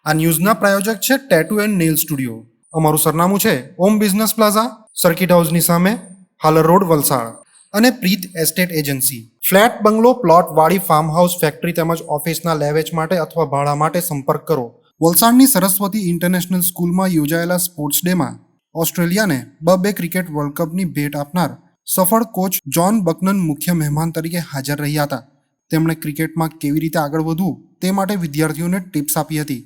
આ ન્યૂઝના પ્રાયોજક છે tattoo and nail studio. અમારું સરનામું છે ઓમ બિઝનેસ પ્લાઝા, સર્કિટ હાઉસની સામે, હાલર રોડ, વલસાડ. અને પ્રીત એસ્ટેટ એજન્સી. ફ્લેટ, બંગલો, પ્લોટ, વાડી, ફાર્મ હાઉસ, ફેક્ટરી તેમજ ઓફિસના લેવેચ માટે અથવા ભાડા માટે સંપર્ક કરો. વલસાડની સરસ્વતી ઇન્ટરનેશનલ સ્કૂલમાં યોજાયેલા સ્પોર્ટ્સ ડેમાં ઓસ્ટ્રેલિયાને 2 ક્રિકેટ વર્લ્ડ કપની ભેટ આપનાર સફળ કોચ જ્હોન બકનન મુખ્ય મહેમાન તરીકે હાજર રહ્યા હતા. તેમણે ક્રિકેટમાં કેવી રીતે આગળ વધવું તે માટે વિદ્યાર્થીઓને ટિપ્સ આપી હતી.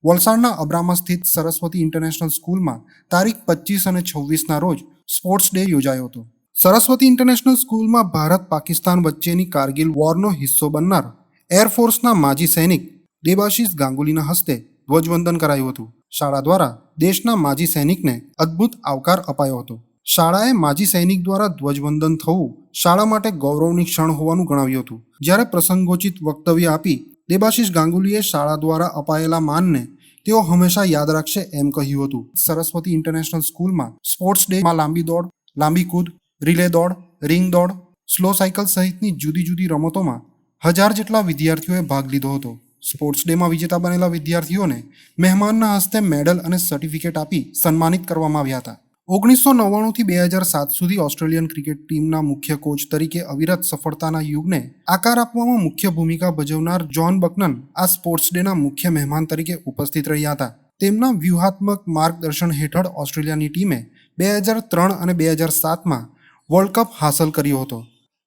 વલસાડના અબ્રામા સ્થિત સરસ્વતી ઇન્ટરનેશનલ સ્કૂલમાં તારીખ 25 અને 26ના રોજ સ્પોર્ટ્સ ડે યોજાયો હતો. સરસ્વતી ઇન્ટરનેશનલ સ્કૂલમાં ભારત પાકિસ્તાન વચ્ચેની કારગિલ વોરનો હિસ્સો બનનાર એરફોર્સના માજી સૈનિક દેબાશિષ ગાંગુલીના હસ્તે ધ્વજવંદન કરાયું હતું. શાળા દ્વારા દેશના માજી સૈનિકને અદ્ભુત આવકાર અપાયો હતો. શાળાએ માજી સૈનિક દ્વારા ધ્વજવંદન થવું શાળા માટે ગૌરવની ક્ષણ હોવાનું ગણાવ્યું હતું. જ્યારે પ્રસંગોચિત વક્તવ્ય આપી દેબાશિષ ગાંગુલીએ શાળા દ્વારા અપાયેલા માનને તેઓ હંમેશા યાદ રાખશે એમ કહ્યું હતું. સરસ્વતી ઇન્ટરનેશનલ સ્કૂલમાં સ્પોર્ટ્સ ડેમાં લાંબી દોડ, લાંબી કૂદ, રિલે દોડ, રિંગ દોડ, સ્લો સાયકલ સહિતની જુદી જુદી રમતોમાં 1000 જેટલા વિદ્યાર્થીઓએ ભાગ લીધો હતો. સ્પોર્ટ્સ ડેમાં વિજેતા બનેલા વિદ્યાર્થીઓને મહેમાનના હસ્તે મેડલ અને સર્ટિફિકેટ આપી સન્માનિત કરવામાં આવ્યા હતા. 1999થી 2007 સુધી ઓસ્ટ્રેલિયન ક્રિકેટ ટીમના મુખ્ય કોચ તરીકે અવિરત સફળતાના યુગને આકાર આપવામાં મુખ્ય ભૂમિકા ભજવનાર જ્હોન બકનન આ સ્પોર્ટ્સ ડેના મુખ્ય મહેમાન તરીકે ઉપસ્થિત રહ્યા હતા. તેમના વ્યૂહાત્મક માર્ગદર્શન હેઠળ ઓસ્ટ્રેલિયાની ટીમે 2003 અને 2007માં વર્લ્ડ કપ હાંસલ કર્યો હતો.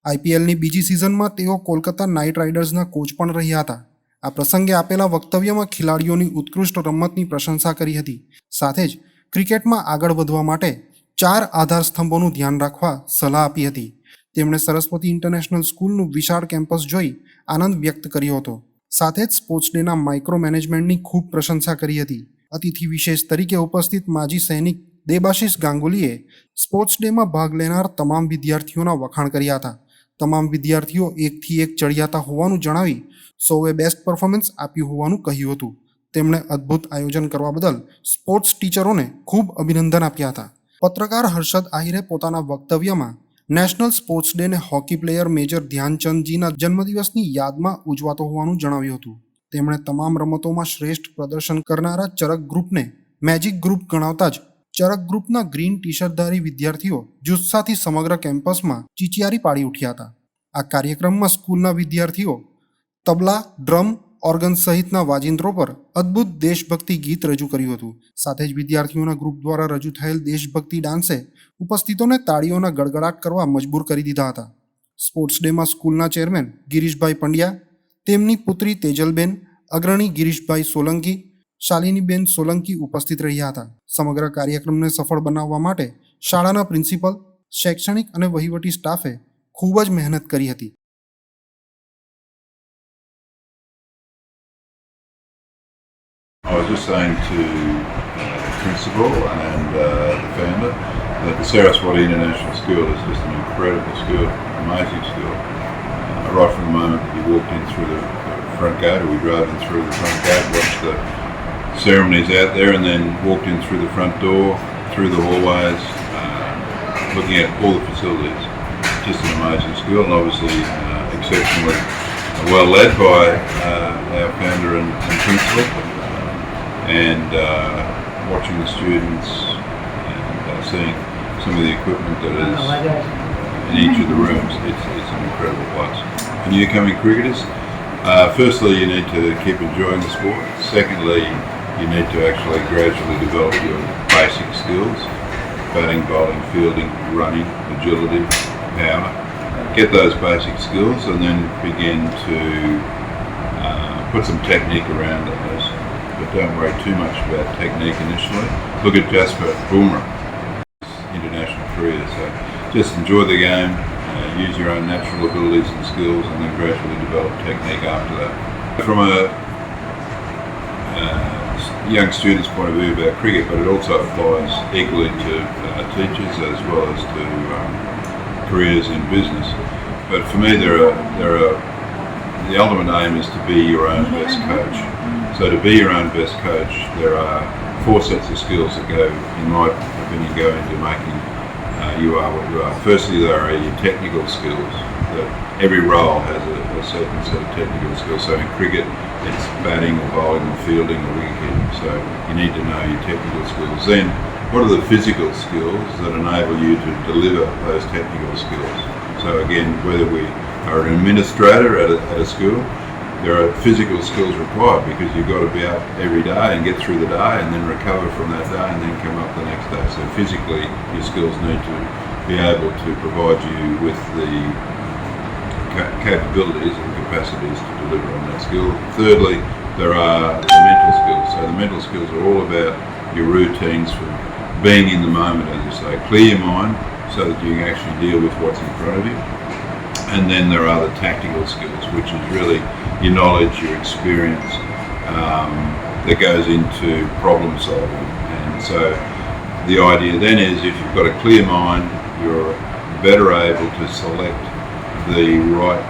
આઈપીએલની બીજી સિઝનમાં તેઓ કોલકાતા નાઇટ રાઇડર્સના કોચ પણ રહ્યા હતા. આ પ્રસંગે આપેલા વક્તવ્યમાં ખેલાડીઓની ઉત્કૃષ્ટ રમતની પ્રશંસા કરી હતી. સાથે જ ક્રિકેટમાં આગળ વધવા માટે 4 આધાર સ્તંભોનું ધ્યાન રાખવા સલાહ આપી હતી. તેમણે સરસ્વતી ઇન્ટરનેશનલ સ્કૂલનું વિશાળ કેમ્પસ જોઈ આનંદ વ્યક્ત કર્યો હતો. સાથે જ સ્પોર્ટ્સ ડેના માઇક્રો મેનેજમેન્ટની ખૂબ પ્રશંસા કરી હતી. અતિથિ વિશેષ તરીકે ઉપસ્થિત માજી સૈનિક દેબાશિષ ગાંગુલીએ સ્પોર્ટ્સ ડેમાં ભાગ લેનાર તમામ વિદ્યાર્થીઓના વખાણ કર્યા હતા. તમામ વિદ્યાર્થીઓ એકથી એક ચડિયાતા હોવાનું જણાવી સૌએ બેસ્ટ પરફોર્મન્સ આપ્યું હોવાનું કહ્યું હતું. તેમણે અદ્ભુત આયોજન કરવા બદલ સ્પોર્ટ્સ ટીચરોને ખૂબ અભિનંદન આપ્યા હતા. પત્રકાર હર્ષદ આહિરે પોતાના વક્તવ્યમાં નેશનલ સ્પોર્ટ્સ ડેને હોકી પ્લેયર મેજર ધ્યાનચંદજીના જન્મદિવસની યાદમાં ઉજવાતો હોવાનું જણાવ્યું હતું. તેમણે તમામ રમતોમાં શ્રેષ્ઠ પ્રદર્શન કરનારા ચરક ગ્રુપને મેજિક ગ્રુપ ગણાવતા જ ચરક ગ્રુપના ગ્રીન ટી શર્ટધારી વિદ્યાર્થીઓ જુસ્સાથી સમગ્ર કેમ્પસમાં ચીચિયારી પાડી ઉઠ્યા હતા. આ કાર્યક્રમમાં સ્કૂલના વિદ્યાર્થીઓ તબલા, ડ્રમ, ઓર્ગન સહિતના વાજિંત્રો પર અદ્ભુત દેશભક્તિ ગીત રજૂ કર્યું હતું. સાથે જ વિદ્યાર્થીઓના ગ્રુપ દ્વારા રજૂ થયેલ દેશભક્તિ ડાન્સે ઉપસ્થિતોને તાળીઓના ગડગડાટ કરવા મજબૂર કરી દીધા હતા. સ્પોર્ટ્સ ડેમાં સ્કૂલના ચેરમેન ગિરીશભાઈ પંડ્યા, તેમની પુત્રી તેજલબેન, અગ્રણી ગિરીશભાઈ સોલંકી, શાલિનીબેન સોલંકી ઉપસ્થિત રહ્યા હતા. સમગ્ર કાર્યક્રમને સફળ બનાવવા માટે શાળાના પ્રિન્સિપલ, શૈક્ષણિક અને વહીવટી સ્ટાફે ખૂબ જ મહેનત કરી હતી. I was just saying to the principal and the founder that the Saraswati International School is just an incredible school, amazing school. Right from the moment you walked in through the front gate, or we drove in through the front gate, watched the ceremonies out there, and then walked in through the front door, through the hallways, looking at all the facilities. Just an amazing school, and obviously exceptionally well led by our founder and principal. And watching the students and seeing some of the equipment that is in each of the rooms, it's an incredible place. And you becoming cricketers, firstly you need to keep enjoying the sport. Secondly, you need to actually gradually develop your basic skills: batting, bowling, fielding, running, agility, power. Get those basic skills and then begin to put some technique around those. But don't worry too much about technique initially. Look at Jasper Boomer, international career. So just enjoy the game, use your own natural abilities and skills, and then gradually develop technique after that. From a young student's point of view about cricket, but it also applies equally to teachers as well as to careers in business. But for me, the ultimate aim is to be your own best coach. So to be your own best coach, there are 4 sets of skills that go, in my opinion, go into making you are what you are. Firstly, there are your technical skills. That every role has a certain set of technical skills. So in cricket, it's batting or bowling or fielding or wicket-keeping. So you need to know your technical skills. Then, what are the physical skills that enable you to deliver those technical skills? So again, whether we are an administrator at a school, there are physical skills required because you've got to be out every day and get through the day and then recover from that day and then come up the next day. So physically, your skills need to be able to provide you with the capabilities and capacities to deliver on that skill. Thirdly, there are the mental skills. So the mental skills are all about your routines for being in the moment, as you say. Clear your mind so that you can actually deal with what's in front of you. And then there are the tactical skills, which is really your knowledge, your experience that goes into problem solving. And so the idea then is if you've got a clear mind, you're better able to select the right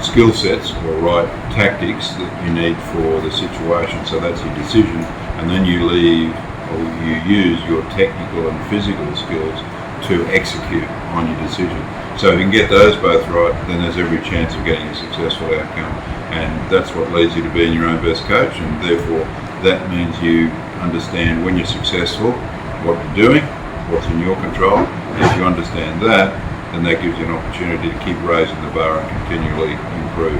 skill sets or right tactics that you need for the situation. So that's your decision. And then you leave or you use your technical and physical skills to execute on your decision. So if you can get those both right, then there's every chance of getting a successful outcome. And that's what leads you to being your own best coach. And therefore, that means you understand when you're successful, what you're doing, what's in your control. And if you understand that, then that gives you an opportunity to keep raising the bar and continually improve.